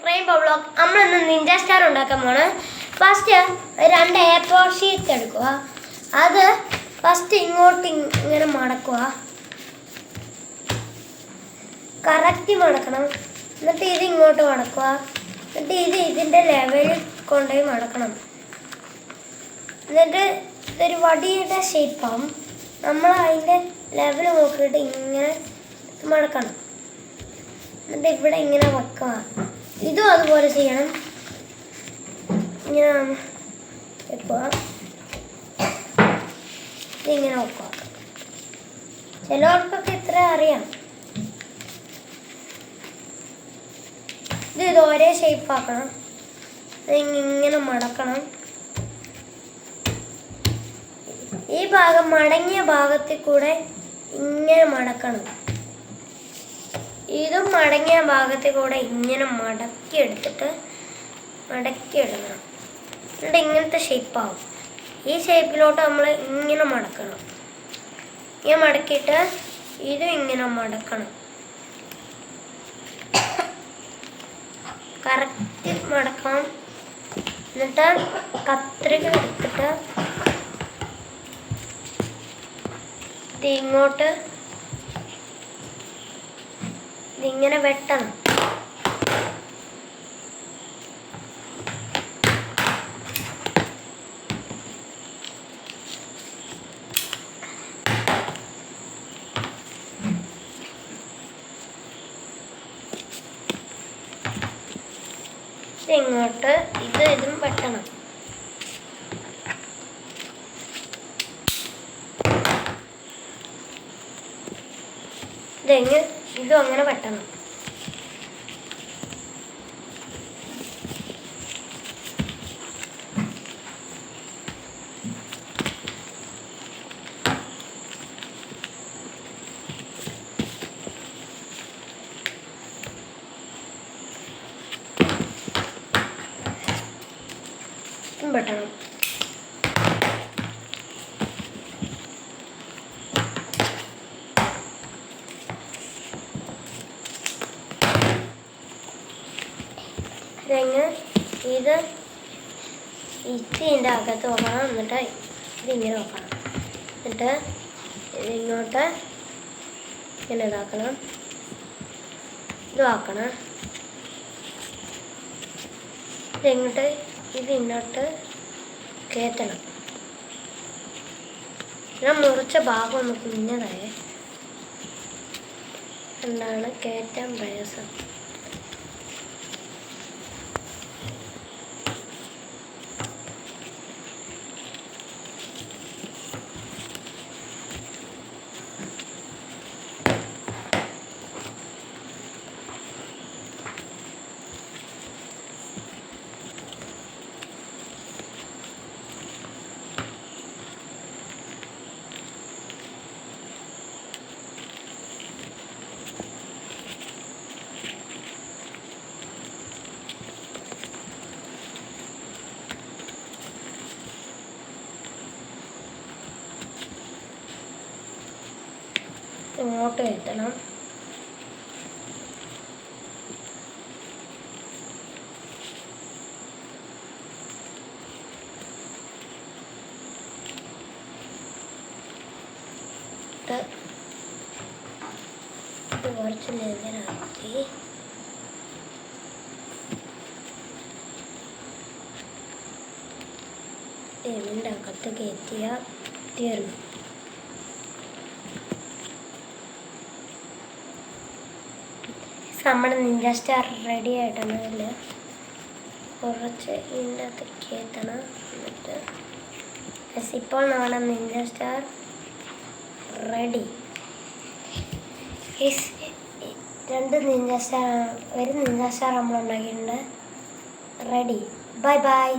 Rainbow block. നമ്മളിന്ന് Ninja star ഉണ്ടാക്കാൻ പോണ്. ഫസ്റ്റ് 2 A4 ഷീറ്റ് എടുക്കുക. അത് ഫസ്റ്റ് ഇങ്ങോട്ട് ഇങ്ങനെ മടക്കുക, കറക്റ്റ് മടക്കണം. എന്നിട്ട് ഇത് ഇങ്ങോട്ട് മടക്കുക. എന്നിട്ട് ഇതിൻ്റെ ലെവലിൽ കൊണ്ടുപോയി മടക്കണം. എന്നിട്ട് ഇതൊരു വടിയുടെ ഷേപ്പാവും. നമ്മൾ അതിൻ്റെ ലെവൽ നോക്കിയിട്ട് ഇങ്ങനെ മടക്കണം. എന്നിട്ട് ഇവിടെ ഇങ്ങനെ വെക്കുക. ഇതും അതുപോലെ ചെയ്യണം. ഇങ്ങനെ വെക്കുക, ഇതിങ്ങനെ വെക്കുക. ചിലവർക്കൊക്കെ ഇത്ര അറിയാം. ഇത് ഒരേ ഷേപ്പാക്കണം. ഇങ്ങനെ മടക്കണം. ഈ ഭാഗം മടങ്ങിയ ഭാഗത്തിൽ കൂടെ ഇങ്ങനെ മടക്കണം. ഇതും മടങ്ങിയ ഭാഗത്തിൽ കൂടെ ഇങ്ങനെ മടക്കിയെടുത്തിട്ട് മടക്കിയിടണം. എന്നിട്ട് ഇങ്ങനത്തെ ഷേപ്പാവും. ഈ ഷേപ്പിലോട്ട് നമ്മൾ ഇങ്ങനെ മടക്കണം. ഇങ്ങനെ മടക്കിയിട്ട് ഇതും ഇങ്ങനെ മടക്കണം. കറക്റ്റ് മടക്കണം. എന്നിട്ട് കത്രിക എടുത്തിട്ട് ഇങ്ങോട്ട് ഇതിങ്ങനെ വെട്ടണം. ഇങ്ങോട്ട് ഇതും വെട്ടണം. ഇതും അങ്ങനെ വെട്ടണം. വെട്ടണം. ഇത് ഇതിൻ്റെ അകത്ത് വെക്കണം. എന്നിട്ട് ഇതിങ്ങനെ വെക്കണം. എന്നിട്ട് ഇതിങ്ങോട്ട് ഇങ്ങനെ ഇതാക്കണം. ഇതാക്കണം. ഇതിങ്ങോട്ട് ഇതിങ്ങോട്ട് കയറ്റണം. ഞാൻ മുറിച്ച ഭാഗം ഒന്ന് കുഞ്ഞതായേ, എന്താണ് കയറ്റാൻ പ്രയാസം. ഇങ്ങോട്ട് എത്തണം. കുറച്ച് ലെതറാക്കി ഇതിൻ്റെ അകത്ത് കയറ്റിയാൽ തീർന്നു. നമ്മുടെ നിഞ്ച സ്റ്റാർ റെഡി ആയിട്ടാണ്. അതിൽ കുറച്ച് ഇതിൻ്റെ അകത്ത് കയറ്റണം. എന്നിട്ട് ഇപ്പോൾ നമ്മുടെ Ninja star ready. 2 Ninja star, ഒരു നിഞ്ച സ്റ്റാർ നമ്മൾ ഉണ്ടാക്കിയിട്ടുണ്ട്. റെഡി. Bye bye.